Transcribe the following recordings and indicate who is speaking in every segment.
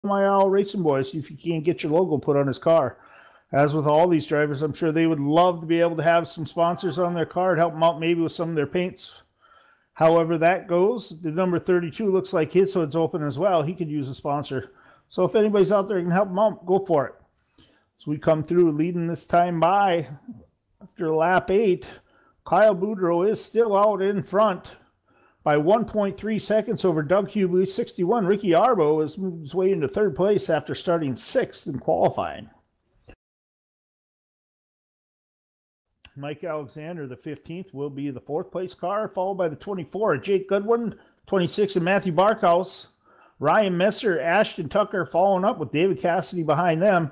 Speaker 1: iRacing boys, see if you can't get your logo put on his car. As with all these drivers, I'm sure they would love to be able to have some sponsors on their car to help them out maybe with some of their paints. However that goes, the number 32 looks like his hood's open as well. He could use a sponsor. So if anybody's out there who can help him out, go for it. So we come through leading this time by after lap 8. Kyle Boudreau is still out in front by 1.3 seconds over Doug Hubey, 61. Ricky Arbo has moved his way into third place after starting 6th in qualifying. Mike Alexander, the 15th, will be the 4th place car, followed by the 24, Jake Goodwin, 26, and Matthew Barkhouse. Ryan Messer, Ashton Tucker following up with David Cassidy behind them.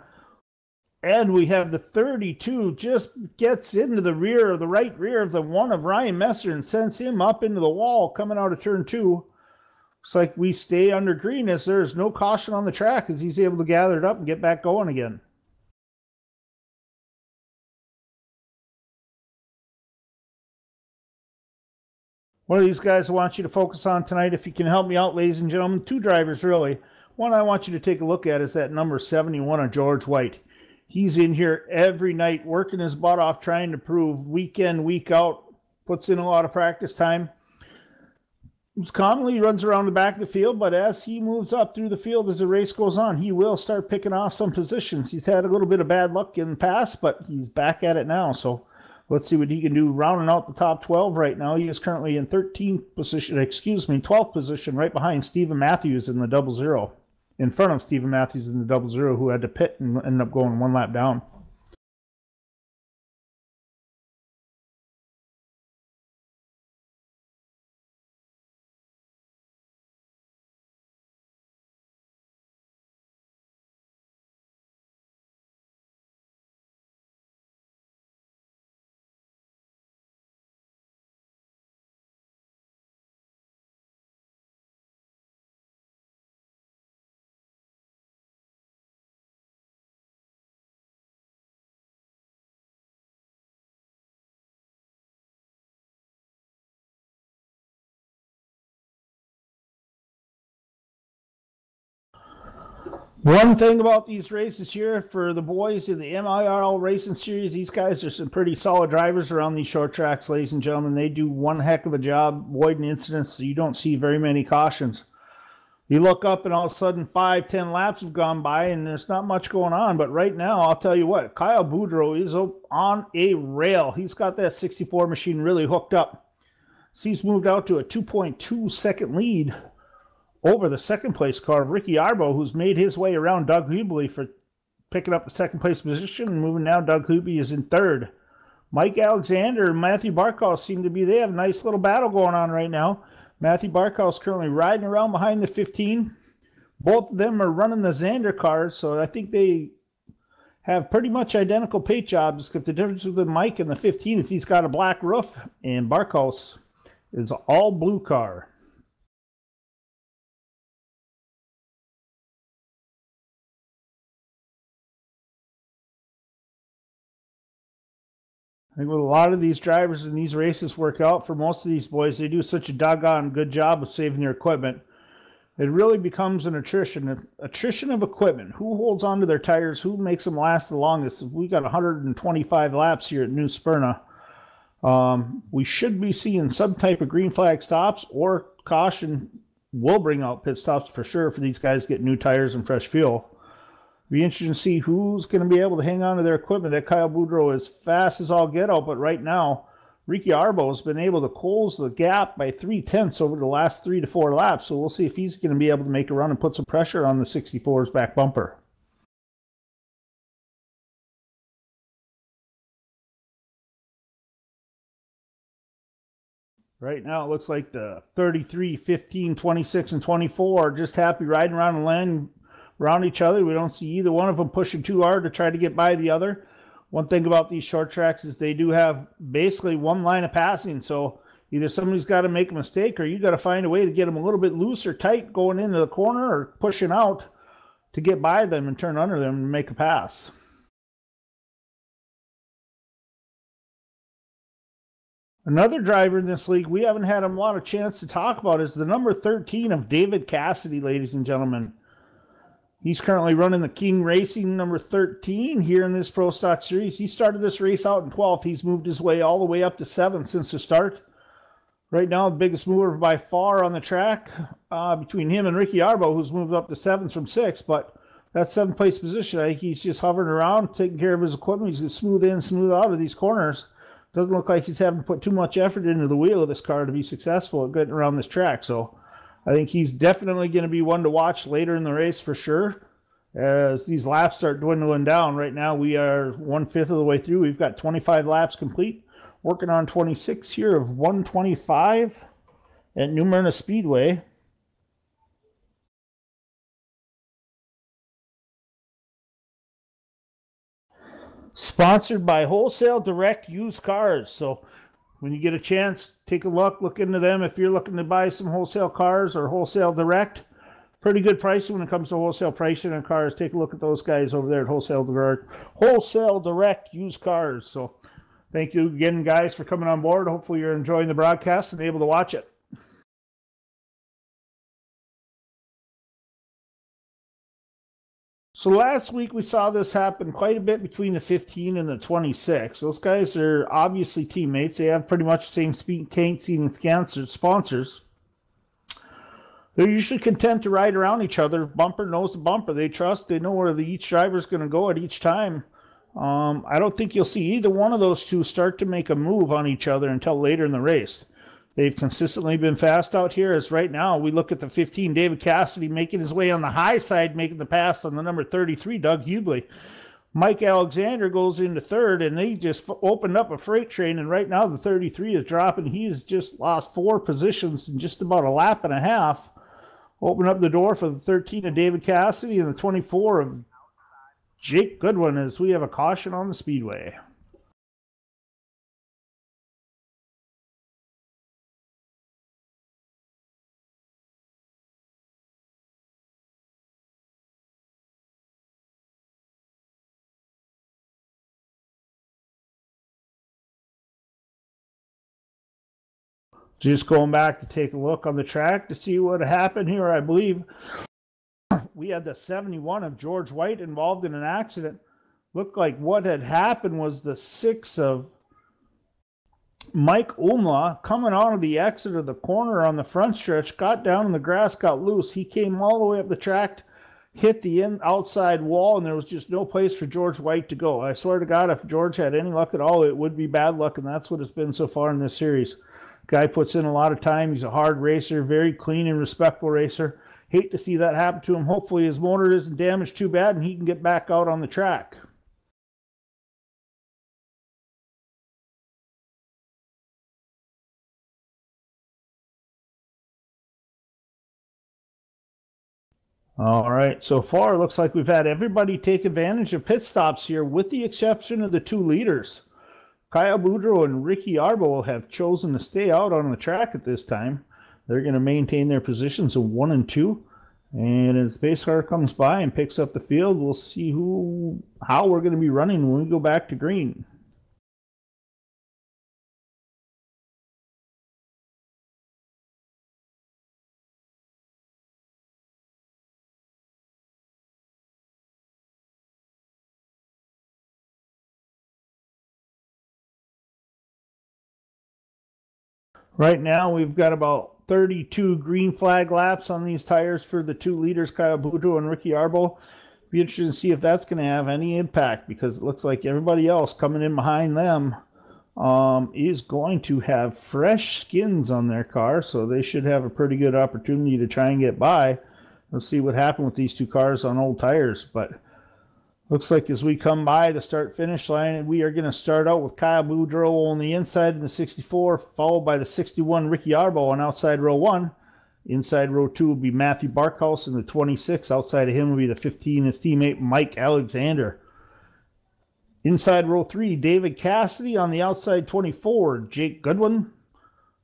Speaker 1: And we have the 32 just gets into the rear, the right rear of the one of Ryan Messer and sends him up into the wall coming out of turn 2. Looks like we stay under green as there's no caution on the track as he's able to gather it up and get back going again. One of these guys I want you to focus on tonight, if you can help me out, ladies and gentlemen. 2 drivers, really. One I want you to take a look at is that number 71 of George White. He's in here every night working his butt off trying to prove week in, week out. Puts in a lot of practice time. Commonly runs around the back of the field, but as he moves up through the field as the race goes on, he will start picking off some positions. He's had a little bit of bad luck in the past, but he's back at it now. So let's see what he can do. Rounding out the top 12 right now. He is currently in 12th position, right behind Stephen Matthews in the 00. In front of Stephen Matthews in the 00, who had to pit and ended up going 1 lap down. One thing about these races here for the boys in the MIRL Racing Series, these guys are some pretty solid drivers around these short tracks, ladies and gentlemen. They do one heck of a job avoiding incidents, so you don't see very many cautions. You look up and all of a sudden 5-10 laps have gone by and there's not much going on. But right now, I'll tell you what, Kyle Boudreau is on a rail. He's got that 64 machine really hooked up. So he's moved out to a 2.2 second lead over the second place car of Ricky Arbo, who's made his way around Doug Hubey for picking up the second place position and moving now. Doug Hubey is in third. Mike Alexander and Matthew Barkhouse seem to be, they have a nice little battle going on right now. Matthew Barkhouse currently riding around behind the 15. Both of them are running the Xander cars, so I think they have pretty much identical paint jobs, except the difference with the Mike and the 15 is he's got a black roof and Barkhouse is an all blue car. I think with a lot of these drivers in these races work out for most of these boys, they do such a doggone good job of saving their equipment. It really becomes an attrition of equipment. Who holds onto their tires? Who makes them last the longest? We got 125 laps here at New Smyrna. We should be seeing some type of green flag stops or caution will bring out pit stops for sure for these guys to get new tires and fresh fuel. Be interesting to see who's going to be able to hang on to their equipment. That Kyle Boudreau is fast as all get out, but right now, Ricky Arbo has been able to close the gap by 0.3 over the last 3 to 4 laps, so we'll see if he's going to be able to make a run and put some pressure on the 64's back bumper. Right now, it looks like the 33, 15, 26, and 24 are just happy riding around the lane around each other. We don't see either one of them pushing too hard to try to get by the other. One thing about these short tracks is they do have basically one line of passing, so either somebody's got to make a mistake or you got to find a way to get them a little bit loose or tight going into the corner or pushing out to get by them and turn under them and make a pass. Another driver in this league we haven't had a lot of chance to talk about is the number 13 of David Cassidy, ladies and gentlemen. He's currently running the King Racing number 13 here in this Pro Stock Series. He started this race out in 12th. He's moved his way all the way up to 7th since the start. Right now, the biggest mover by far on the track between him and Ricky Arbo, who's moved up to 7th from 6th. But that 7th place position, I think he's just hovering around, taking care of his equipment. He's going to smooth in, smooth out of these corners. Doesn't look like he's having to put too much effort into the wheel of this car to be successful at getting around this track. So I think he's definitely going to be one to watch later in the race for sure. As these laps start dwindling down, right now we are 1/5 of the way through. We've got 25 laps complete. Working on 26 here of 125 at Smyrna Speedway. Sponsored by Wholesale Direct Used Cars. So when you get a chance, take a look into them. If you're looking to buy some wholesale cars or Wholesale Direct, pretty good pricing when it comes to wholesale pricing on cars. Take a look at those guys over there at Wholesale Direct Used Cars. So thank you again, guys, for coming on board. Hopefully you're enjoying the broadcast and able to watch it. So last week we saw this happen quite a bit between the 15 and the 26. Those guys are obviously teammates. They have pretty much the same paint, seat, and sponsors. They're usually content to ride around each other, bumper nose to bumper. They trust, they know where each driver is going to go at each time. I don't think you'll see either one of those two start to make a move on each other until later in the race. They've consistently been fast out here. As right now, we look at the 15, David Cassidy making his way on the high side, making the pass on the number 33, Doug Hughley. Mike Alexander goes into third, and they just opened up a freight train, and right now the 33 is dropping. He has just lost 4 positions in just about a lap and a half. Open up the door for the 13 of David Cassidy and the 24 of Jake Goodwin as we have a caution on the speedway. Just going back to take a look on the track to see what happened here. I believe we had the 71 of George White involved in an accident. Looked like what had happened was the 6 of Mike Umla coming out of the exit of the corner on the front stretch, got down in the grass, got loose. He came all the way up the track, hit the outside wall, and there was just no place for George White to go. I swear to God, if George had any luck at all, it would be bad luck, and that's what it's been so far in this series. Guy puts in a lot of time. He's a hard racer, very clean and respectful racer. Hate to see that happen to him. Hopefully his motor isn't damaged too bad and he can get back out on the track. All right, so far it looks like we've had everybody take advantage of pit stops here with the exception of the 2 leaders. Kyle Boudreau and Ricky Arbo have chosen to stay out on the track at this time. They're going to maintain their positions of 1 and 2. And as the pace car comes by and picks up the field, we'll see how we're going to be running when we go back to green. Right now, we've got about 32 green flag laps on these tires for the 2 leaders, Kyle Boudreau and Ricky Arbo. Be interested to see if that's going to have any impact because it looks like everybody else coming in behind them is going to have fresh skins on their car, so they should have a pretty good opportunity to try and get by. Let's see what happened with these 2 cars on old tires, but looks like as we come by the start-finish line, we are going to start out with Kyle Boudreau on the inside in the 64, followed by the 61 Ricky Arbo on outside row 1. Inside row 2 will be Matthew Barkhouse in the 26. Outside of him will be the 15, his teammate Mike Alexander. Inside row 3, David Cassidy on the outside 24, Jake Goodwin,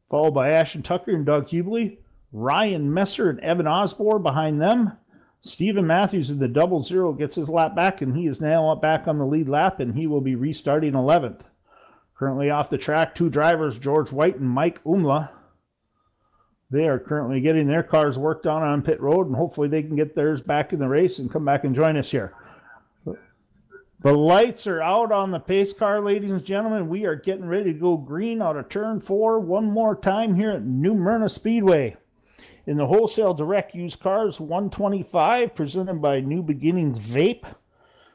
Speaker 1: followed by Ashton Tucker and Doug Hughley. Ryan Messer and Evan Osborne behind them. Stephen Matthews in the 00 gets his lap back, and he is now back on the lead lap, and he will be restarting 11th. Currently off the track, 2 drivers, George White and Mike Umla. They are currently getting their cars worked on pit road, and hopefully they can get theirs back in the race and come back and join us here. The lights are out on the pace car, ladies and gentlemen. We are getting ready to go green out of turn 4 one more time here at Smyrna Speedway. In the Wholesale Direct Used Cars 125, presented by New Beginnings Vape.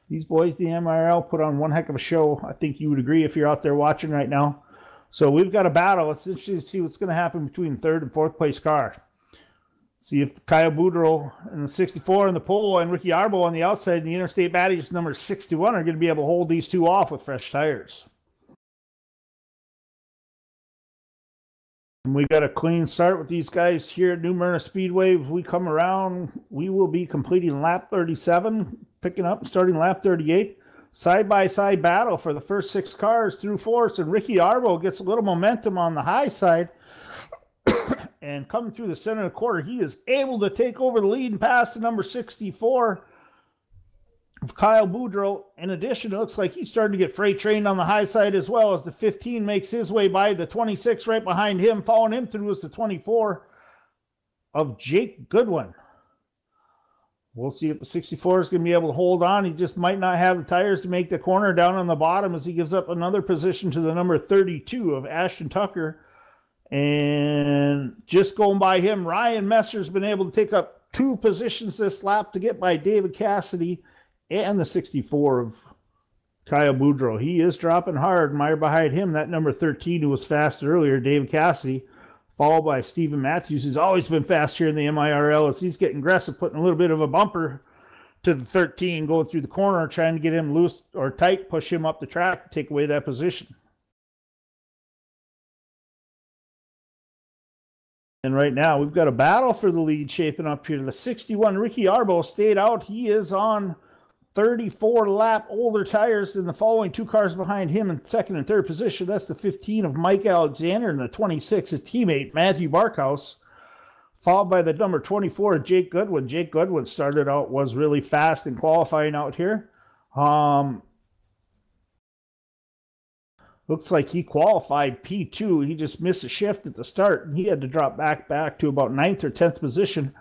Speaker 1: These boys, the MRL, put on one heck of a show. I think you would agree if you're out there watching right now. So we've got a battle. It's interesting to see what's going to happen between third and fourth place car. See if Kyle Boudreau in the 64 in the pole and Ricky Arbo on the outside in the Interstate Baddies number 61 are going to be able to hold these two off with fresh tires. And we got a clean start with these guys here at Smyrna Speedway. If we come around, we will be completing lap 37, picking up and starting lap 38. Side-by-side battle for the first 6 cars through fourth, and Ricky Arbo gets a little momentum on the high side. And coming through the center of the quarter, he is able to take over the lead and pass the number 64 of Kyle Boudreau. In addition, it looks like he's starting to get freight trained on the high side as well, as the 15 makes his way by the 26 right behind him. Following him through is the 24 of Jake Goodwin. We'll see if the 64 is going to be able to hold on. He just might not have the tires to make the corner down on the bottom as he gives up another position to the number 32 of Ashton Tucker. And just going by him, Ryan Messer's been able to take up 2 positions this lap to get by David Cassidy and the 64 of Kyle Boudreau. He is dropping hard. Meyer behind him, that number 13 who was fast earlier, David Cassidy, followed by Stephen Matthews, who's always been fast here in the MIRL as he's getting aggressive, putting a little bit of a bumper to the 13, going through the corner, trying to get him loose or tight, push him up the track, take away that position. And right now, we've got a battle for the lead shaping up here. The 61, Ricky Arbo, stayed out. He is on 34 lap older tires than the following 2 cars behind him in second and third position. That's the 15 of Mike Alexander and the 26 of teammate Matthew Barkhouse, followed by the number 24 of Jake Goodwin. Jake Goodwin started out, was really fast in qualifying out here. Looks like he qualified P2. He just missed a shift at the start, and he had to drop back to about 9th or 10th position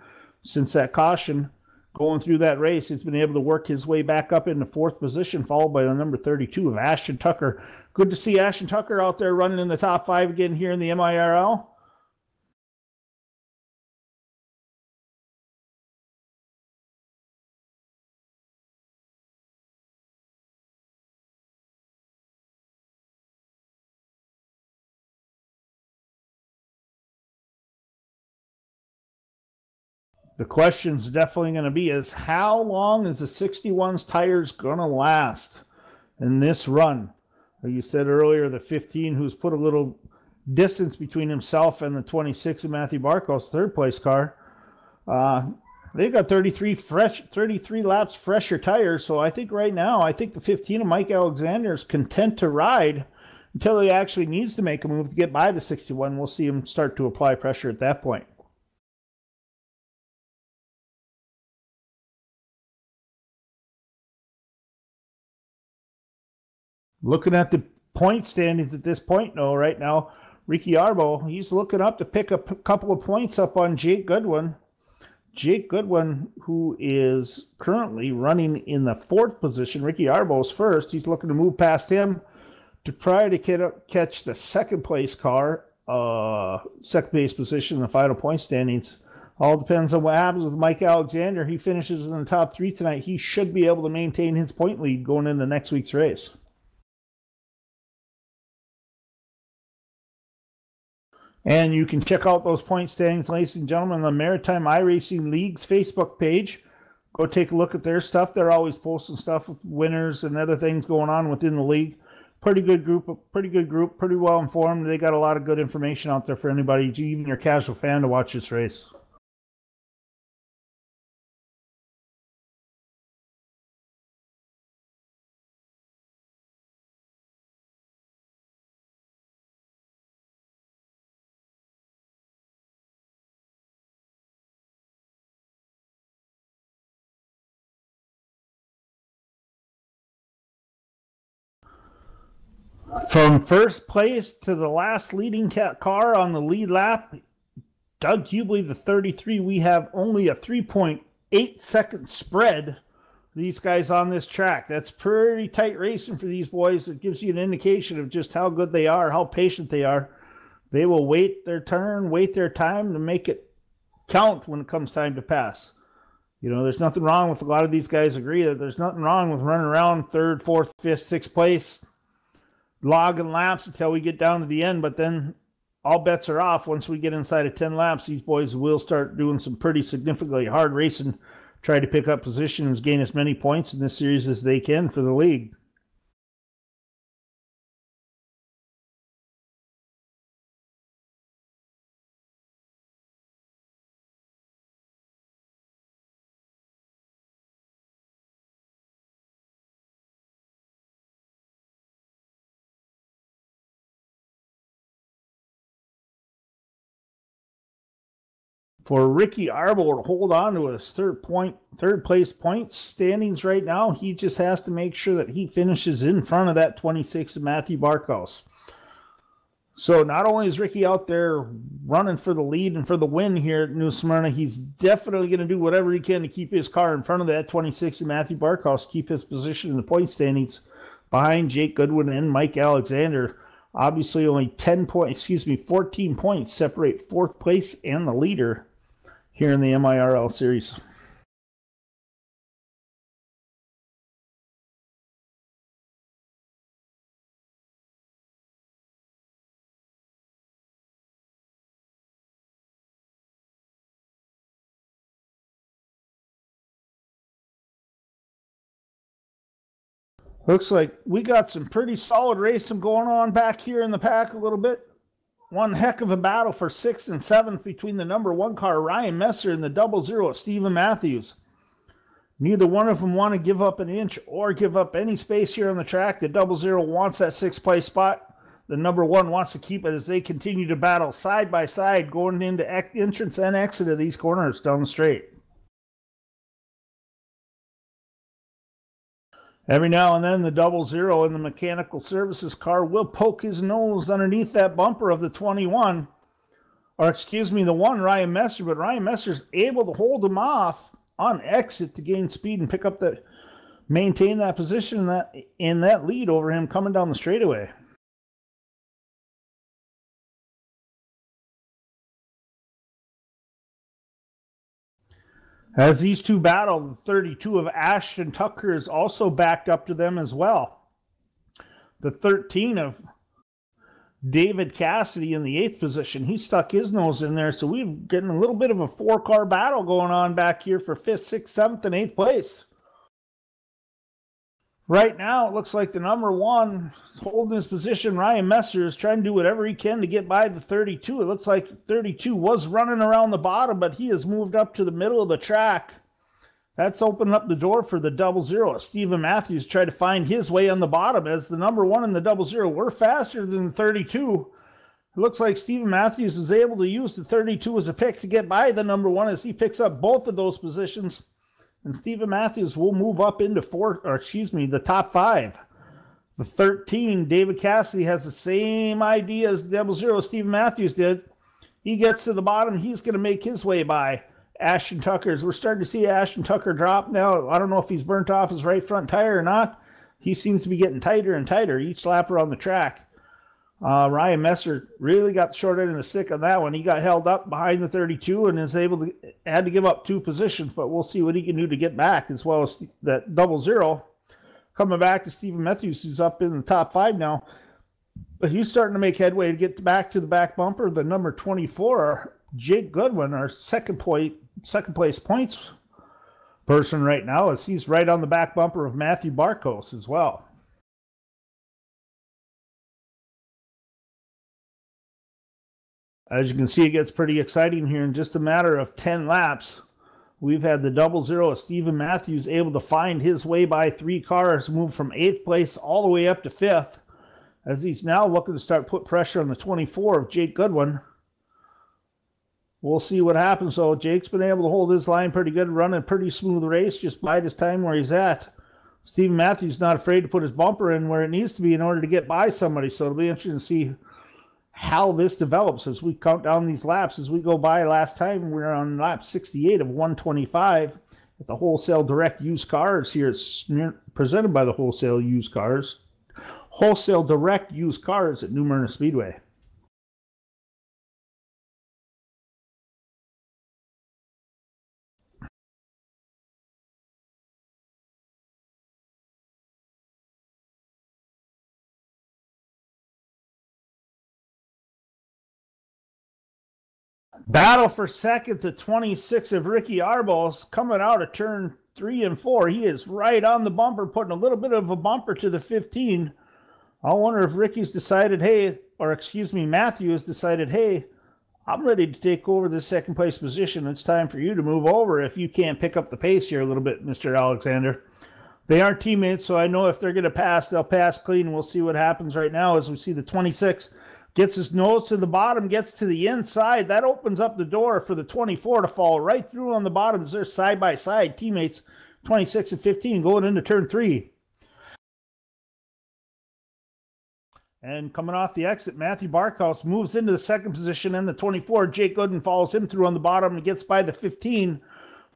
Speaker 1: since that caution. Going through that race, he's been able to work his way back up into 4th position, followed by the number 32 of Ashton Tucker. Good to see Ashton Tucker out there running in the top 5 again here in the MIRL. The question's definitely going to be is how long is the 61's tires going to last in this run? Like you said earlier, the 15 who's put a little distance between himself and the 26 of Matthew Barkos, third place car. They've got 33 laps fresher tires. So I think right now, I think the 15 of Mike Alexander is content to ride until he actually needs to make a move to get by the 61. We'll see him start to apply pressure at that point. Looking at the point standings at this point, though, right now, Ricky Arbo, he's looking up to pick a couple of points up on Jake Goodwin. Jake Goodwin, who is currently running in the 4th position. Ricky Arbo's first. He's looking to move past him to try to catch the 2nd place car, 2nd place position in the final point standings. All depends on what happens with Mike Alexander. He finishes in the top 3 tonight. He should be able to maintain his point lead going into next week's race. And you can check out those point standings, ladies and gentlemen, on the Maritime iRacing League's Facebook page. Go take a look at their stuff. They're always posting stuff with winners and other things going on within the league. Pretty good group, pretty well informed. They got a lot of good information out there for anybody, even your casual fan, to watch this race. From first place to the last leading car on the lead lap, Doug Hubhley, the 33, we have only a 3.8 second spread for these guys on this track. That's pretty tight racing for these boys. It gives you an indication of just how good they are, how patient they are. They will wait their turn, wait their time to make it count when it comes time to pass. You know, there's nothing wrong with a lot of these guys agree that there's nothing wrong with running around 3rd, 4th, 5th, 6th place, logging laps until we get down to the end, but then all bets are off. Once we get inside of 10 laps, these boys will start doing some pretty significantly hard racing, try to pick up positions, gain as many points in this series as they can for the league. For Ricky Arbol to hold on to his third place points standings right now, he just has to make sure that he finishes in front of that 26 of Matthew Barkhouse. So not only is Ricky out there running for the lead and for the win here at New Smyrna, he's definitely going to do whatever he can to keep his car in front of that 26 of Matthew Barkhouse, keep his position in the point standings behind Jake Goodwin and Mike Alexander. Obviously only 14 points separate 4th place and the leader here in the MIRL series. Looks like we got some pretty solid racing going on back here in the pack a little bit. One heck of a battle for 6th and 7th between the number 1 car, Ryan Messer, and the 00, Stephen Matthews. Neither one of them want to give up an inch or give up any space here on the track. The 00 wants that 6th place spot. The number 1 wants to keep it as they continue to battle side by side, going into entrance and exit of these corners down the straight. Every now and then, the 00 in the mechanical services car will poke his nose underneath that bumper of the 21, or excuse me, the 1, Ryan Messer, but Ryan Messer's able to hold him off on exit to gain speed and pick up that, maintain that position in that lead over him coming down the straightaway. As these two battle, the 32 of Ashton Tucker is also backed up to them as well. The 13 of David Cassidy in the 8th position, he stuck his nose in there, so we're getting a little bit of a 4-car battle going on back here for 5th, 6th, 7th, and 8th place. Right now, it looks like the number 1 is holding his position. Ryan Messer is trying to do whatever he can to get by the 32. It looks like 32 was running around the bottom, but he has moved up to the middle of the track. That's opening up the door for the 00. Stephen Matthews tried to find his way on the bottom as the number 1 and the 00 were faster than the 32. It looks like Stephen Matthews is able to use the 32 as a pick to get by the number 1 as he picks up both of those positions. And Stephen Matthews will move up into the top 5. The 13, David Cassidy, has the same idea as the 00 Stephen Matthews did. He gets to the bottom. He's going to make his way by Ashton Tucker. We're starting to see Ashton Tucker drop now. I don't know if he's burnt off his right front tire or not. He seems to be getting tighter and tighter each lap around the track. Ryan Messer really got the short end of the stick on that one. He got held up behind the 32 and had to give up 2 positions, but we'll see what he can do to get back, as well as that 00 coming back to Stephen Matthews, who's up in the top 5 now. But he's starting to make headway to get back to the back bumper. The number 24, Jake Goodwin, our second place points person right now, as he's right on the back bumper of Matthew Barkhouse as well. As you can see, it gets pretty exciting here in just a matter of 10 laps. We've had the 00 of Stephen Matthews able to find his way by 3 cars, move from 8th place all the way up to 5th, as he's now looking to start put pressure on the 24 of Jake Goodwin. We'll see what happens. So Jake's been able to hold his line pretty good, running a pretty smooth race, just bide his time where he's at. Stephen Matthews not afraid to put his bumper in where it needs to be in order to get by somebody, so it'll be interesting to see how this develops as we count down these laps as we go by. Last time we were on lap 68 of 125 at the Wholesale Direct Used Cars here at presented by the Wholesale Used Cars. Wholesale Direct Used Cars at Smyrna Speedway. Battle for second to 26 of Ricky Arbos coming out of turn 3 and 4. He is right on the bumper, putting a little bit of a bumper to the 15. I wonder if Ricky's decided, hey, or excuse me, Matthew has decided, hey, I'm ready to take over this second place position. It's time for you to move over if you can't pick up the pace here a little bit, Mr. Alexander. They aren't teammates, so I know if they're going to pass, they'll pass clean. We'll see what happens right now as we see the 26 gets his nose to the bottom, gets to the inside. That opens up the door for the 24 to fall right through on the bottom as they're side-by-side teammates, 26 and 15, going into turn 3. And coming off the exit, Matthew Barkhouse moves into the second position, and the 24, Jake Gooden, follows him through on the bottom and gets by the 15.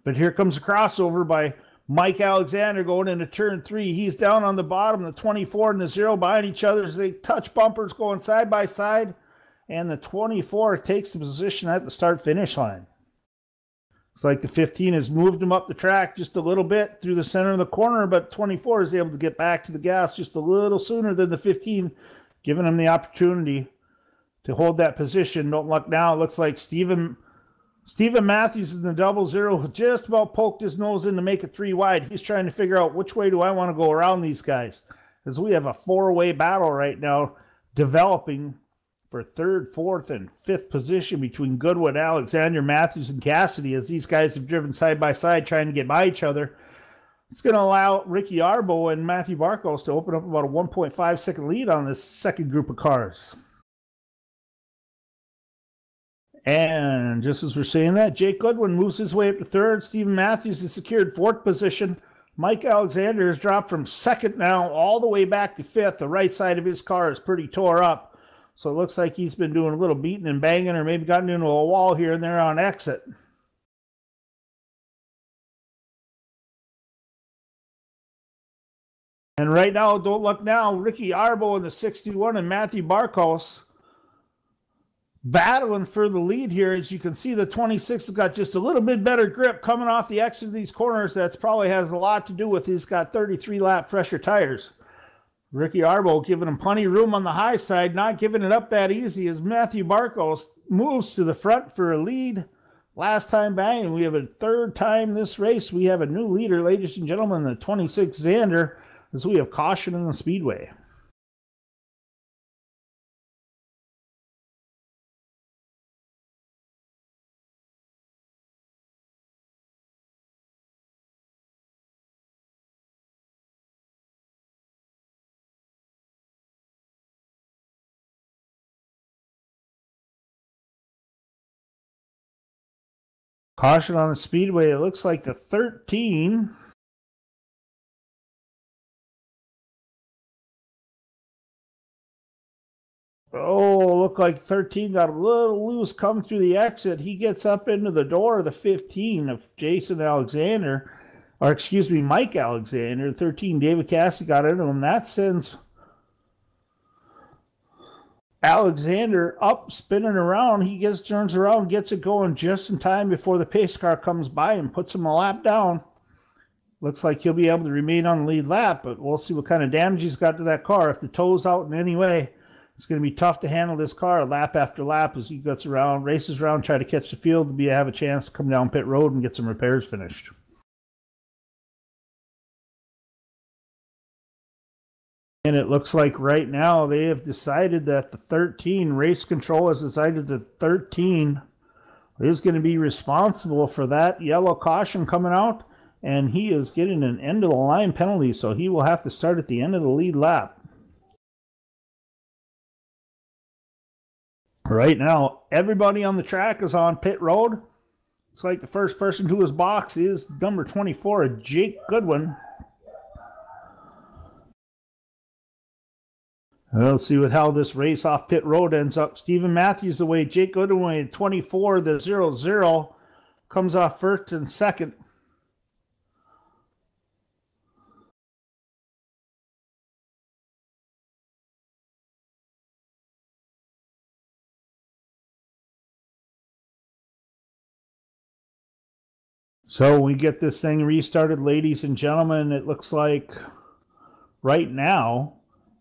Speaker 1: But here comes a crossover by Mike Alexander going into turn 3. He's down on the bottom, the 24 and the 0 behind each other as they touch bumpers going side by side. And the 24 takes the position at the start-finish line. Looks like the 15 has moved him up the track just a little bit through the center of the corner, but 24 is able to get back to the gas just a little sooner than the 15, giving him the opportunity to hold that position. Don't look now. It looks like Stephen Matthews in the 00 just about poked his nose in to make it 3 wide. He's trying to figure out which way do I want to go around these guys, as we have a 4-way battle right now developing for 3rd, 4th, and 5th position between Goodwin, Alexander, Matthews, and Cassidy, as these guys have driven side by side trying to get by each other. It's going to allow Ricky Arbo and Matthew Barkos to open up about a 1.5 second lead on this second group of cars. And just as we're saying that, Jake Goodwin moves his way up to 3rd. Stephen Matthews has secured 4th position. Mike Alexander has dropped from 2nd now all the way back to 5th. The right side of his car is pretty tore up. So it looks like he's been doing a little beating and banging, or maybe gotten into a wall here and there on exit. And right now, don't look now, Ricky Arbo in the 61 and Matthew Barkos battling for the lead here. As you can see, the 26 has got just a little bit better grip coming off the exit of these corners. That's probably has a lot to do with he's got 33 lap fresher tires. Ricky Arbo giving him plenty of room on the high side, not giving it up that easy as Matthew Barkos moves to the front for a lead. Last time bang, we have a 3rd time this race. We have a new leader, ladies and gentlemen, the 26 Xander, as we have caution in the speedway. Caution on the speedway. It looks like the 13. Oh, look like 13 got a little loose coming through the exit. He gets up into the door of the 15 of Jason Alexander, or excuse me, Mike Alexander. 13, David Cassidy got into him. That sends Alexander up, spinning around. He turns around, gets it going just in time before the pace car comes by and puts him a lap down. Looks like he'll be able to remain on the lead lap, but we'll see what kind of damage he's got to that car. If the toe's out in any way, it's going to be tough to handle this car lap after lap as he gets around, races around, try to catch the field to have a chance to come down pit road and get some repairs finished. And it looks like right now they have decided that the 13, race control has decided that 13 is going to be responsible for that yellow caution coming out, and he is getting an end of the line penalty, so he will have to start at the end of the lead lap. Right now, everybody on the track is on pit road. It's like the first person to his box is number 24, Jake Goodwin. We'll see how this race off pit road ends up. Stephen Matthews away. Jake Goodwin 24, the 0-0. Comes off first and second. So we get this thing restarted, ladies and gentlemen. It looks like right now,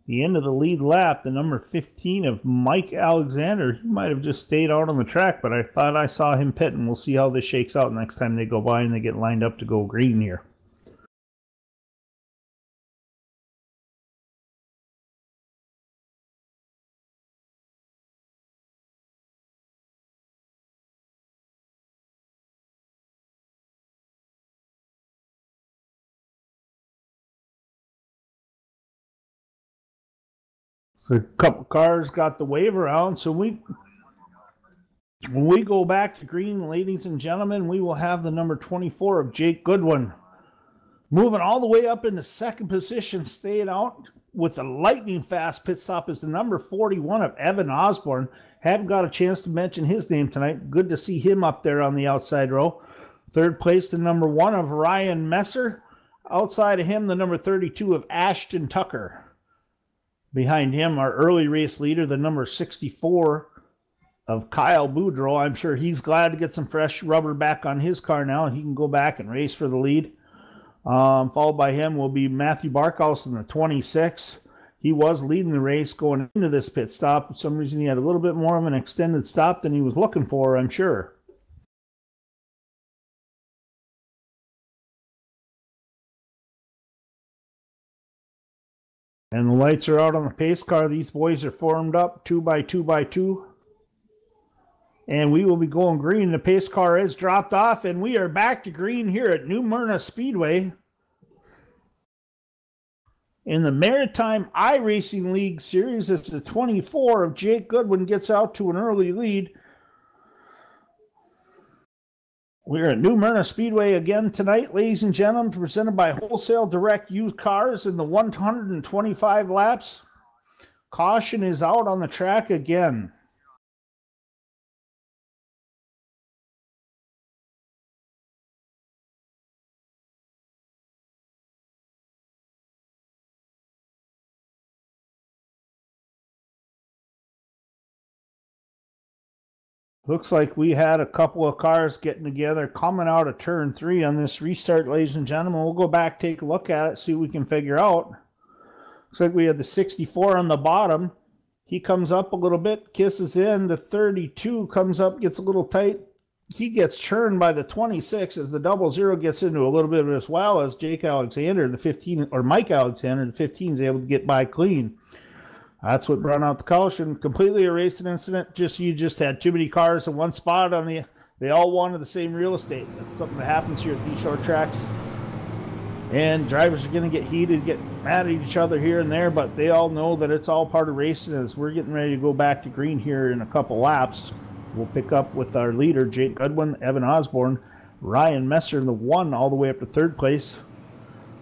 Speaker 1: the end of the lead lap, the number 15 of Mike Alexander, he might have just stayed out on the track, but I thought I saw him pitting. We'll see how this shakes out next time they go by and they get lined up to go green here. So a couple cars got the wave around. So when we go back to green, ladies and gentlemen, we will have the number 24 of Jake Goodwin moving all the way up into second position, staying out with a lightning fast pit stop is the number 41 of Evan Osborne. Haven't got a chance to mention his name tonight. Good to see him up there on the outside row. Third place, the number 1 of Ryan Messer. Outside of him, the number 32 of Ashton Tucker. Behind him, our early race leader, the number 64 of Kyle Boudreau. I'm sure he's glad to get some fresh rubber back on his car now, and he can go back and race for the lead. Followed by him will be Matthew Barkhouse in the 26. He was leading the race going into this pit stop. For some reason, he had a little bit more of an extended stop than he was looking for, I'm sure. And the lights are out on the pace car. These boys are formed up 2 by 2 by 2. And we will be going green. The pace car is dropped off, and we are back to green here at Smyrna Speedway. In the Maritime iRacing League Series, it's the 24 of Jake Goodwin gets out to an early lead. We're at Smyrna Speedway again tonight, ladies and gentlemen, presented by Wholesale Direct Used Cars in the 125 laps. Caution is out on the track again. Looks like we had a couple of cars getting together coming out of turn 3 on this restart, ladies and gentlemen. We'll go back, take a look at it, see what we can figure out. Looks like we had the 64 on the bottom. He comes up a little bit, kisses in. The 32 comes up, gets a little tight. He gets churned by the 26 as the 00 gets into a little bit of it as well as Jake Alexander, the 15, or Mike Alexander, the 15 is able to get by clean. That's what brought out the caution. Completely erased an incident. You just had too many cars in one spot on the. They all wanted the same real estate. That's something that happens here at these short tracks. And drivers are going to get heated, get mad at each other here and there, but they all know that it's all part of racing. As we're getting ready to go back to green here in a couple laps, we'll pick up with our leader, Jake Goodwin, Evan Osborne, Ryan Messer in the 1 all the way up to third place.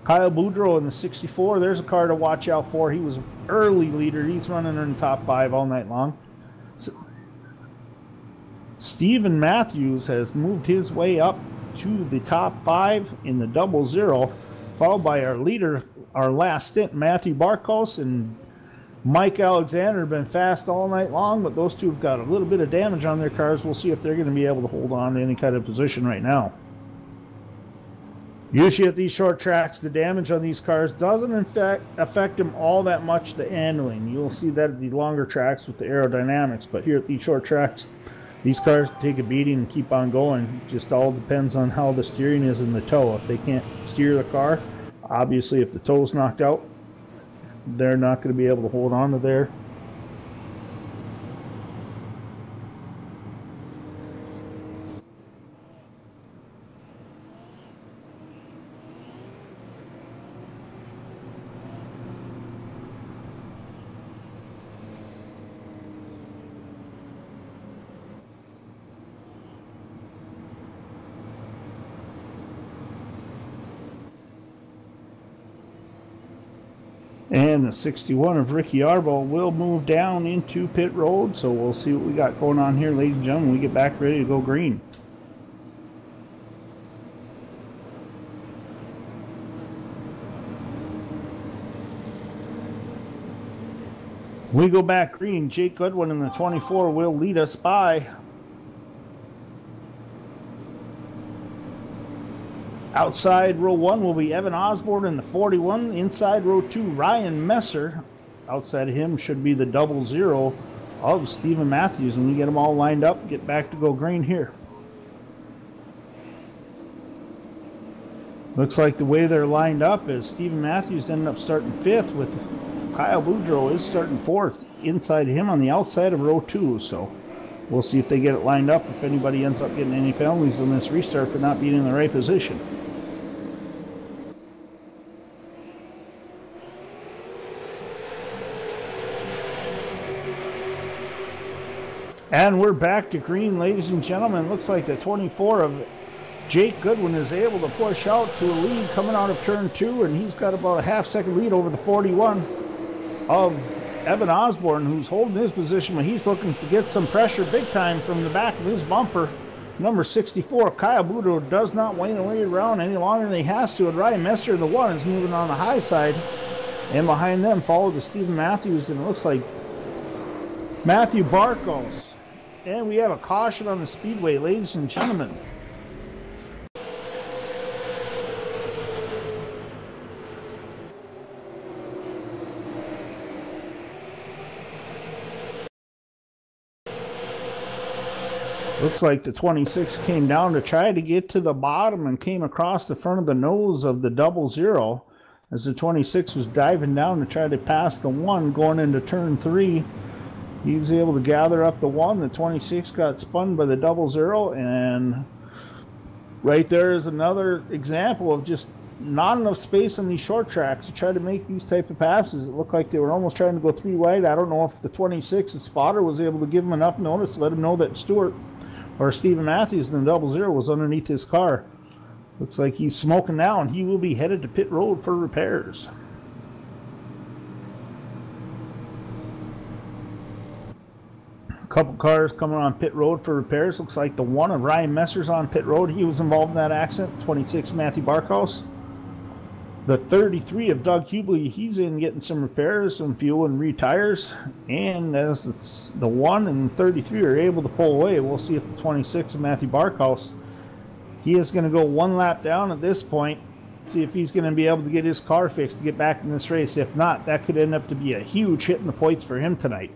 Speaker 1: Kyle Boudreau in the 64. There's a car to watch out for. He was early leader. He's running in the top 5 all night long. Stephen Matthews has moved his way up to the top 5 in the 00, followed by our leader, our last stint, Matthew Barkhouse and Mike Alexander have been fast all night long, but those two have got a little bit of damage on their cars. We'll see if they're going to be able to hold on to any kind of position right now. Usually at these short tracks, the damage on these cars doesn't in fact affect them all that much, the handling. You'll see that at the longer tracks with the aerodynamics, but here at these short tracks, these cars take a beating and keep on going. It just all depends on how the steering is in the toe. If they can't steer the car, obviously if the toe's knocked out, they're not going to be able to hold on to there. And the 61 of Ricky Arbo will move down into pit road. So we'll see what we got going on here, ladies and gentlemen, when we get back ready to go green. We go back green. Jake Goodwin in the 24 will lead us by. Outside row 1 will be Evan Osborne in the 41. Inside row 2, Ryan Messer. Outside of him should be the 00 of Stephen Matthews. And we get them all lined up, get back to go green here. Looks like the way they're lined up is Stephen Matthews ended up starting 5th, with Kyle Boudreau is starting 4th inside him on the outside of row 2. So we'll see if they get it lined up, if anybody ends up getting any penalties in this restart for not being in the right position. And we're back to green, ladies and gentlemen. Looks like the 24 of Jake Goodwin is able to push out to a lead coming out of turn 2, and he's got about a half-second lead over the 41 of Evan Osborne, who's holding his position, but he's looking to get some pressure big time from the back of his bumper. Number 64, Kyle Boudreau, does not wait around any longer than he has to, and Ryan Messer, the 1, is moving on the high side. And behind them followed the Stephen Matthews, and it looks like Matthew Barkos. And we have a caution on the speedway, ladies and gentlemen. Looks like the 26 came down to try to get to the bottom and came across the front of the nose of the 00 as the 26 was diving down to try to pass the 1 going into turn 3. He was able to gather up the 1. The 26 got spun by the 00, and right there is another example of just not enough space on these short tracks to try to make these type of passes. It looked like they were almost trying to go 3 wide. I don't know if the 26, the spotter, was able to give him enough notice to let him know that Stewart or Stephen Matthews in the 00 was underneath his car. Looks like he's smoking now, and he will be headed to pit road for repairs. Couple cars coming on pit road for repairs. Looks like the 1 of Ryan Messer's on pit road. He was involved in that accident. 26 Matthew Barkhouse. The 33 of Doug Hubley, he's in getting some repairs, some fuel and retires. And as the 1 and 33 are able to pull away, we'll see if the 26 of Matthew Barkhouse, he is going to go 1 lap down at this point. See if he's going to be able to get his car fixed to get back in this race. If not, that could end up to be a huge hit in the points for him tonight.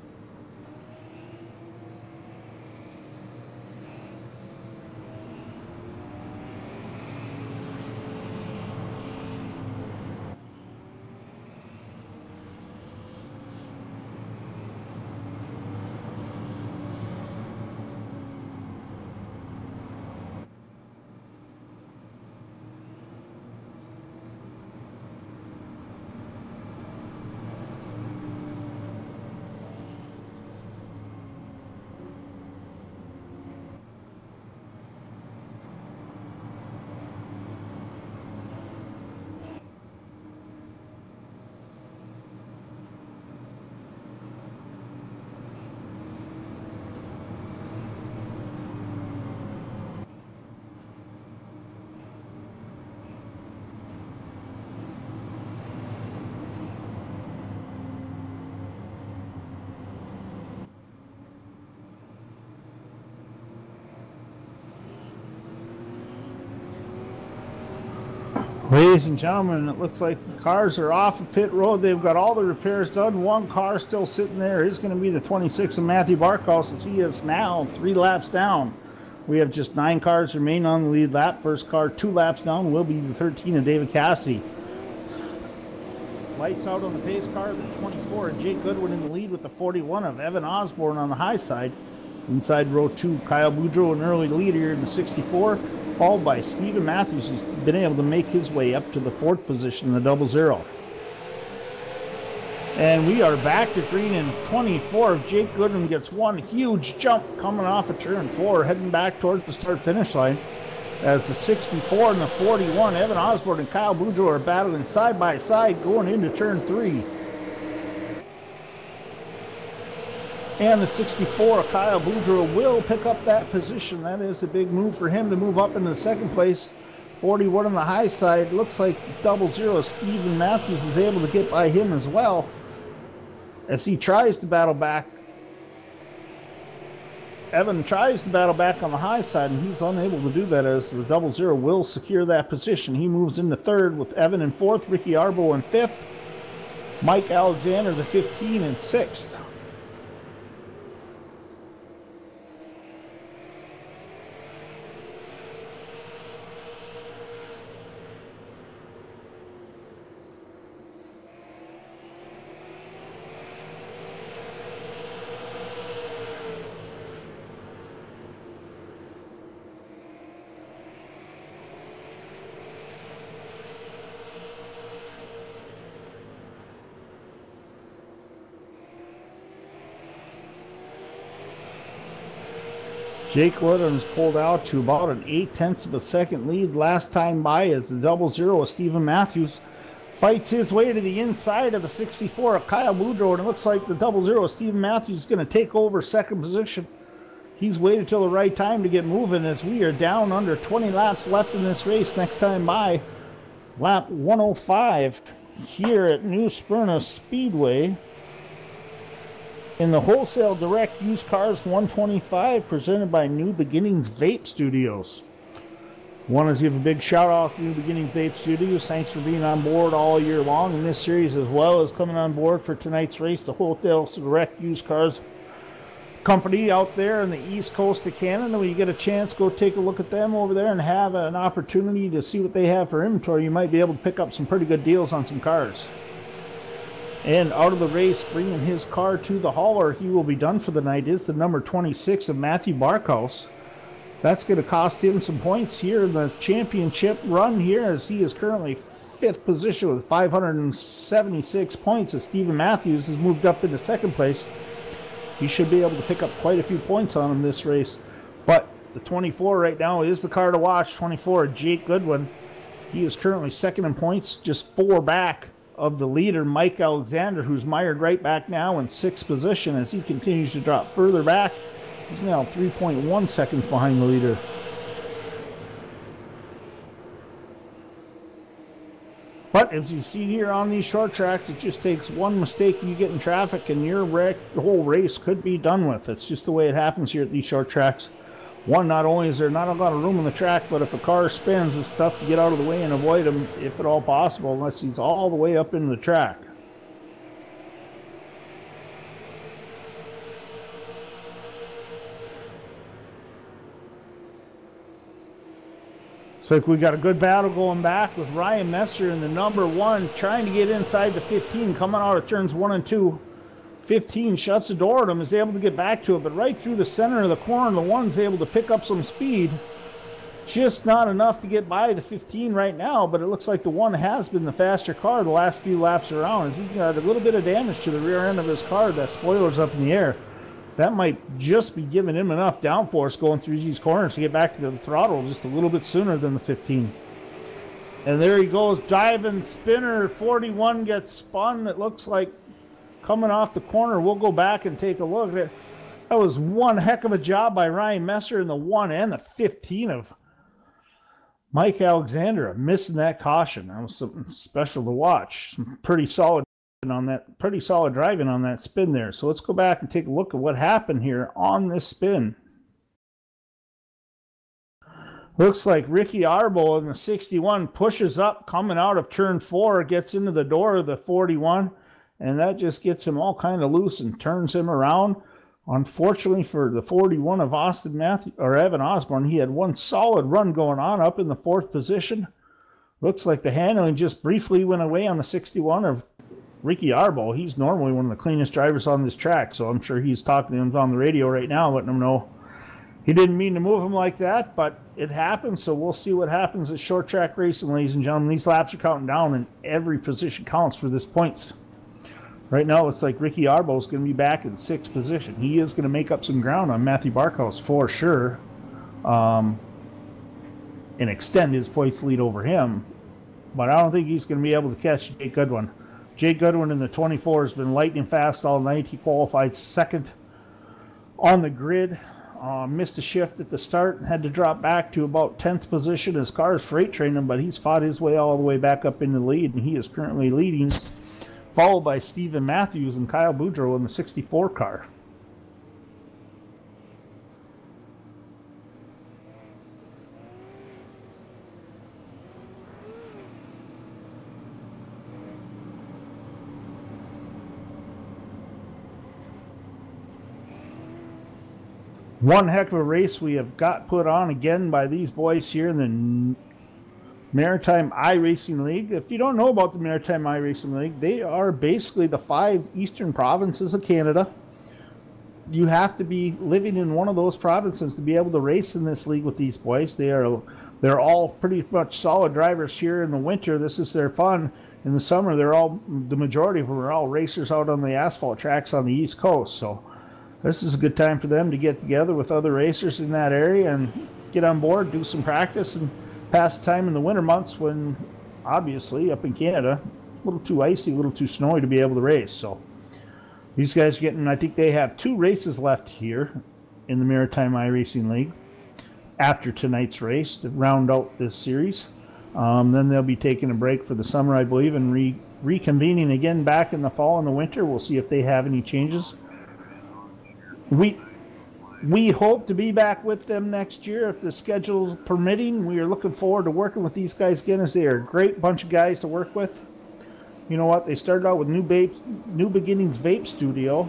Speaker 1: Ladies and gentlemen, it looks like the cars are off of pit road. They've got all the repairs done. 1 car still sitting there is going to be the 26 of Matthew Barkhouse, as he is now 3 laps down. We have just 9 cars remaining on the lead lap. First car 2 laps down will be the 13 of David Cassidy. Lights out on the pace car, the 24 of Jake Goodwin in the lead with the 41 of Evan Osborne on the high side. Inside row 2, Kyle Boudreau, an early lead here in the 64. Followed by Stephen Matthews, who's been able to make his way up to the 4th position in the 00. And we are back to green, and 24 of Jake Goodwin gets 1 huge jump coming off of turn 4, heading back towards the start-finish line. As the 64 and the 41, Evan Osborne and Kyle Boudreau, are battling side by side going into turn 3. And the 64, Kyle Boudreau, will pick up that position. That is a big move for him to move up into the second place. 41 on the high side. Looks like 00 Stephen Matthews is able to get by him as well as he tries to battle back. Evan tries to battle back on the high side, and he's unable to do that as the 00 will secure that position. He moves into third with Evan in fourth, Ricky Arbo in fifth, Mike Alexander, the 15, in sixth. Jake Woodham's pulled out to about an 0.8 of a second lead last time by as the 00 of Stephen Matthews fights his way to the inside of the 64 of Kyle Boudreau, and it looks like the 00 of Stephen Matthews is going to take over second position. He's waited till the right time to get moving as we are down under 20 laps left in this race. Next time by, lap 105 here at New Smyrna Speedway in the Wholesale Direct Used Cars 125, presented by New Beginnings Vape Studios. Want to give a big shout out to New Beginnings Vape Studios. Thanks for being on board all year long in this series, as well as coming on board for tonight's race. The Wholesale Direct Used Cars company out there in the east coast of Canada. When you get a chance, go take a look at them over there and have an opportunity to see what they have for inventory. You might be able to pick up some pretty good deals on some cars. And out of the race, bringing his car to the hauler, he will be done for the night, is the number 26 of Matthew Barkhouse. That's going to cost him some points here in the championship run here, as he is currently fifth position with 576 points, as Stephen Matthews has moved up into second place. He should be able to pick up quite a few points on him this race. But the 24 right now is the car to watch. 24, Jake Goodwin. He is currently second in points, just 4 back of the leader, Mike Alexander, who's mired right back now in sixth position as he continues to drop further back. He's now 3.1 seconds behind the leader. But as you see here on these short tracks, it just takes one mistake you get in traffic and your whole race could be done with. It's just the way it happens here at these short tracks. One, not only is there not a lot of room on the track, but if a car spins, it's tough to get out of the way and avoid him, if at all possible, unless he's all the way up into the track. So we got a good battle going back with Ryan Messer in the number 1, trying to get inside the 15, coming out of turns 1 and 2. 15 shuts the door at him, is able to get back to it, but right through the center of the corner, the 1's able to pick up some speed. Just not enough to get by the 15 right now, but it looks like the 1 has been the faster car the last few laps around. He's got a little bit of damage to the rear end of his car. That spoiler's up in the air. That might just be giving him enough downforce going through these corners to get back to the throttle just a little bit sooner than the 15. And there he goes, diving spinner. 41 gets spun. It looks like coming off the corner. We'll go back and take a look at it. That was one heck of a job by Ryan Messer in the 1 and the 15 of Mike Alexander, missing that caution. That was something special to watch. Some pretty solid driving on that spin there. So let's go back and take a look at what happened here on this spin. Looks like Ricky Arbo in the 61 pushes up coming out of turn 4, gets into the door of the 41, and that just gets him all kind of loose and turns him around. Unfortunately for the 41 of Evan Osborne, he had one solid run going on up in the 4th position. Looks like the handling just briefly went away on the 61 of Ricky Arbo. He's normally one of the cleanest drivers on this track, so I'm sure he's talking to him on the radio right now, letting him know he didn't mean to move him like that, but it happened. So we'll see what happens at short track racing, ladies and gentlemen. These laps are counting down, and every position counts for this points. Right now, it's like Ricky Arbo is going to be back in 6th position. He is going to make up some ground on Matthew Barkhouse for sure, and extend his points lead over him. But I don't think he's going to be able to catch Jake Goodwin. Jake Goodwin in the 24 has been lightning fast all night. He qualified 2nd on the grid. Missed a shift at the start and had to drop back to about 10th position. His car is freight training, but he's fought his way all the way back up in the lead, and he is currently leading, followed by Stephen Matthews and Kyle Boudreau in the 64 car. One heck of a race we have got put on again by these boys here in the Maritime iRacing League. If you don't know about the Maritime iRacing League, they are basically the 5 eastern provinces of Canada. You have to be living in one of those provinces to be able to race in this league with these boys. They're all pretty much solid drivers here in the winter. This is their fun. In the summer, the majority of them are all racers out on the asphalt tracks on the East Coast. So this is a good time for them to get together with other racers in that area and get on board, do some practice, and pass the time in the winter months when, obviously, up in Canada, it's a little too icy, a little too snowy to be able to race. So these guys are getting, I think they have 2 races left here in the Maritime iRacing League after tonight's race to round out this series. Then they'll be taking a break for the summer, I believe, and reconvening again back in the fall and the winter. We'll see if they have any changes. We hope to be back with them next year if the schedule's permitting. We are looking forward to working with these guys again, as they are a great bunch of guys to work with. You know what? They started out with New Beginnings Vape Studio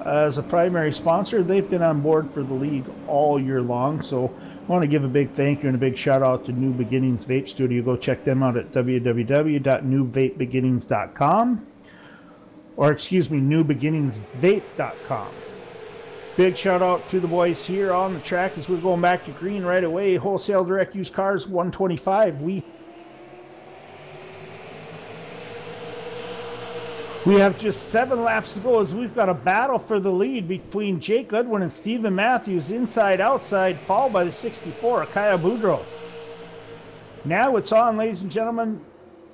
Speaker 1: as a primary sponsor. They've been on board for the league all year long. So I want to give a big thank you and a big shout out to New Beginnings Vape Studio. Go check them out at www.newvapebeginnings.com, or excuse me, newbeginningsvape.com. Big shout out to the boys here on the track as we're going back to green right away. Wholesale Direct Used Cars 125. We have just 7 laps to go as we've got a battle for the lead between Jake Goodwin and Stephen Matthews, inside outside, followed by the 64, Kyle Boudreau. Now it's on, ladies and gentlemen.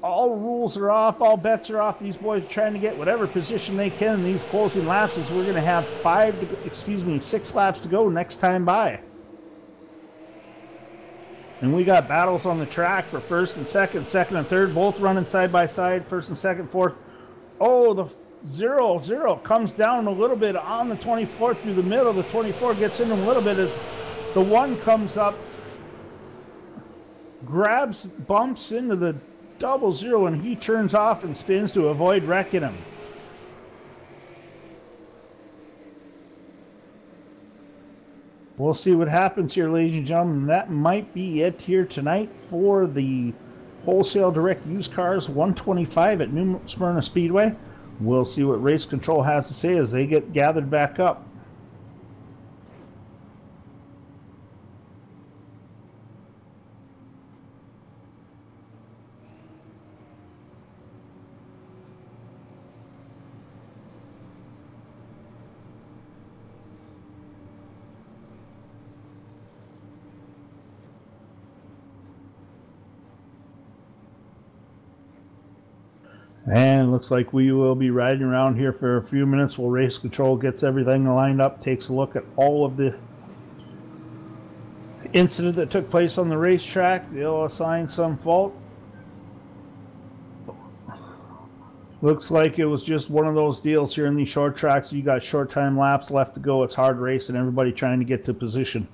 Speaker 1: All rules are off, all bets are off. These boys are trying to get whatever position they can in these closing laps, as we're going to have 6 laps to go next time by. And we got battles on the track for first and second and third, both running side by side, first and second, fourth. Oh, the 0-0 comes down a little bit on the 24 through the middle. The 24 gets in a little bit as the 1 comes up, bumps into the 0-0, and he turns off and spins to avoid wrecking him. We'll see what happens here, ladies and gentlemen. That might be it here tonight for the Wholesale Direct Used Cars 125 at New Smyrna Speedway. We'll see what Race Control has to say as they get gathered back up. And looks like we will be riding around here for a few minutes while Race Control gets everything lined up, takes a look at all of the incident that took place on the racetrack. They'll assign some fault. Looks like it was just one of those deals here in these short tracks. You got short time laps left to go. It's hard race and everybody trying to get to position.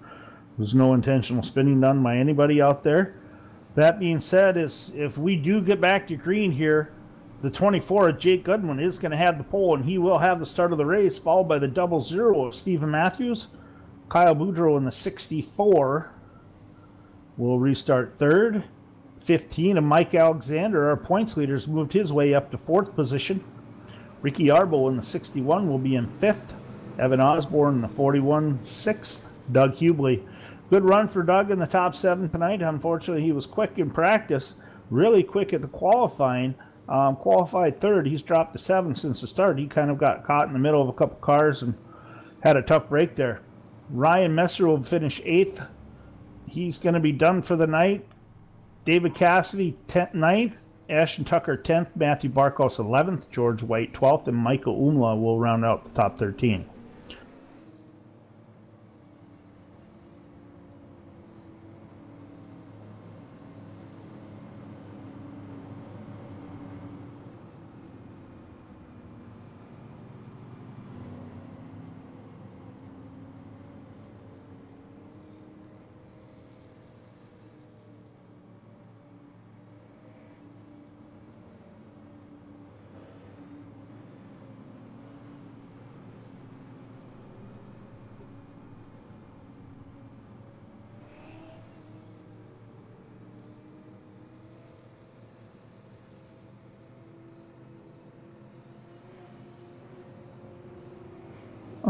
Speaker 1: There's no intentional spinning done by anybody out there. That being said, if we do get back to green here, the 24 of Jake Goodwin is going to have the pole, and he will have the start of the race, followed by the 0-0 of Stephen Matthews. Kyle Boudreau in the 64 will restart third. 15 of Mike Alexander, our points leaders, moved his way up to 4th position. Ricky Arbo in the 61 will be in 5th. Evan Osborne in the 41, 6th. Doug Hubley. Good run for Doug in the top 7 tonight. Unfortunately, he was quick in practice, really quick at the qualifying. Qualified 3rd. He's dropped to 7th since the start. He kind of got caught in the middle of a couple cars and had a tough break there. Ryan Messer will finish 8th. He's going to be done for the night. David Cassidy 9th. Ashton Tucker 10th. Matthew Barkos 11th. George White 12th. And Michael Umla will round out the top 13.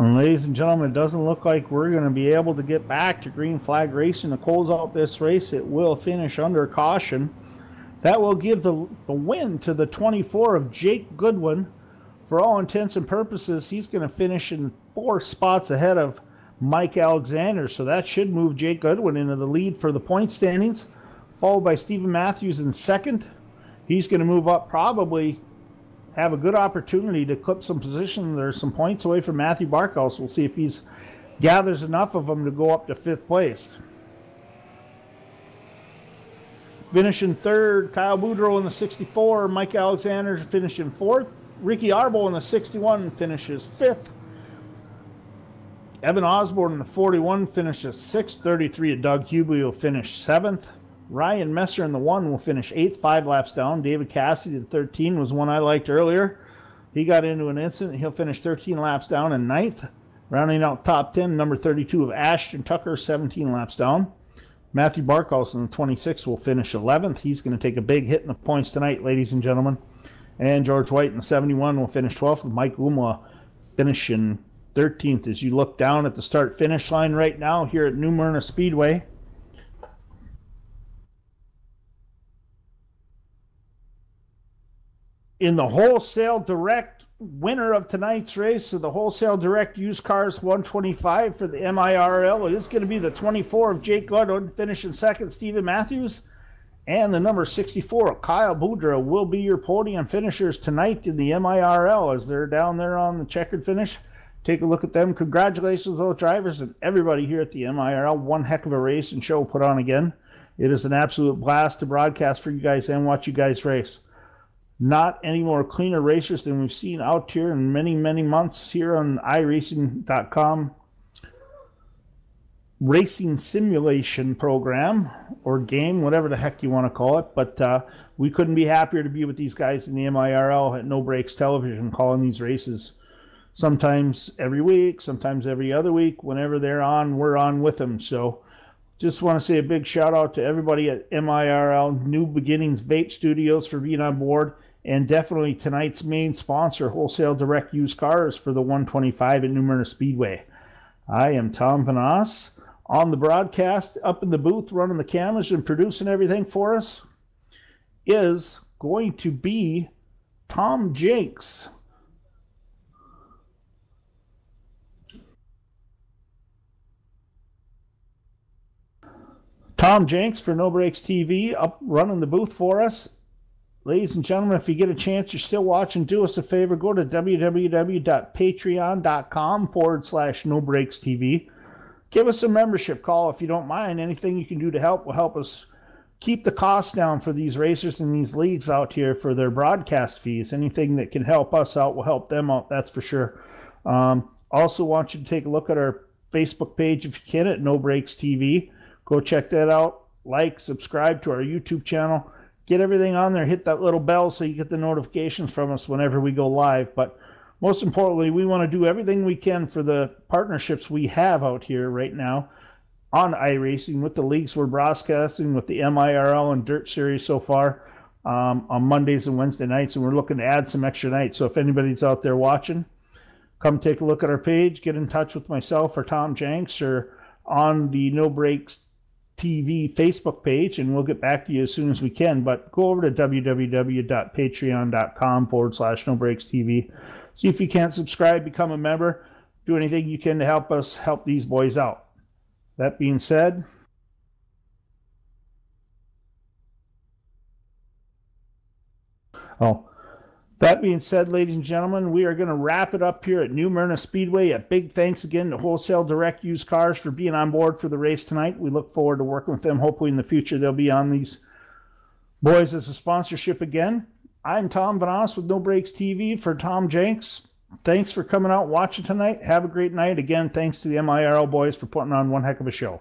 Speaker 1: And ladies and gentlemen, it doesn't look like we're going to be able to get back to green flag racing to close out this race. It will finish under caution. That will give the win to the 24 of Jake Goodwin. For all intents and purposes, he's going to finish in 4 spots ahead of Mike Alexander. So that should move Jake Goodwin into the lead for the point standings, followed by Stephen Matthews in second. He's going to move up, probably have a good opportunity to clip some position. There's some points away from Matthew Barkhouse. We'll see if he's gathers enough of them to go up to 5th place. Finishing third, Kyle Boudreau in the 64. Mike Alexander finishing 4th. Ricky Arbo in the 61 finishes 5th. Evan Osborne in the 41 finishes 6th. 33 at Doug Hubie will finish 7th. Ryan Messer in the 1 will finish 8th, 5 laps down. David Cassidy in 13 was one I liked earlier. He got into an incident. He'll finish 13 laps down in 9th. Rounding out top 10, number 32 of Ashton Tucker, 17 laps down. Matthew Barkhouse in the 26 will finish 11th. He's going to take a big hit in the points tonight, ladies and gentlemen. And George White in the 71 will finish 12th, with Mike Umla finishing 13th. As you look down at the start-finish line right now here at Smyrna Speedway, in the Wholesale Direct winner of tonight's race, so the Wholesale Direct Used Cars 125 for the MIRL is going to be the 24 of Jake Goodwin, finishing second, Stephen Matthews, and the number 64 of Kyle Boudreau will be your podium finishers tonight in the MIRL as they're down there on the checkered finish. Take a look at them. Congratulations to those drivers and everybody here at the MIRL. One heck of a race and show put on again. It is an absolute blast to broadcast for you guys and watch you guys race. Not any more cleaner racers than we've seen out here in many, many months here on iRacing.com racing simulation program or game, whatever the heck you want to call it. But we couldn't be happier to be with these guys in the MIRL at No Breaks Television, calling these races sometimes every week, sometimes every other week. Whenever they're on, we're on with them. So just want to say a big shout out to everybody at MIRL New Beginnings Vape Studios for being on board. And definitely tonight's main sponsor, Wholesale Direct Used Cars for the 125 at Smyrna Speedway. I am Tom Vanas. On the broadcast, up in the booth, running the cameras and producing everything for us, is going to be Tom Jenks. Tom Jenks for No Breaks TV, up running the booth for us. Ladies and gentlemen, if you get a chance, you're still watching, do us a favor. Go to www.patreon.com/NoBreaksTV. Give us a membership call if you don't mind. Anything you can do to help will help us keep the costs down for these racers and these leagues out here for their broadcast fees. Anything that can help us out will help them out, that's for sure. Also want you to take a look at our Facebook page if you can at No Breaks TV. Go check that out. Like, subscribe to our YouTube channel. Get everything on there. Hit that little bell so you get the notifications from us whenever we go live. But most importantly, we want to do everything we can for the partnerships we have out here right now on iRacing with the leagues we're broadcasting with the MIRL and Dirt Series so far on Mondays and Wednesday nights. And we're looking to add some extra nights. So if anybody's out there watching, come take a look at our page. Get in touch with myself or Tom Jenks or on the No Breaks TV Facebook page, and we'll get back to you as soon as we can. But go over to www.patreon.com/NoBreaksTV. See if you can't subscribe, become a member, do anything you can to help us help these boys out. That being said, ladies and gentlemen, we are going to wrap it up here at Smyrna Speedway. A big thanks again to Wholesale Direct Used Cars for being on board for the race tonight. We look forward to working with them. Hopefully in the future they'll be on these boys as a sponsorship again. I'm Tom Vanas with No Breaks TV for Tom Jenks. Thanks for coming out and watching tonight. Have a great night. Again, thanks to the MIRL boys for putting on one heck of a show.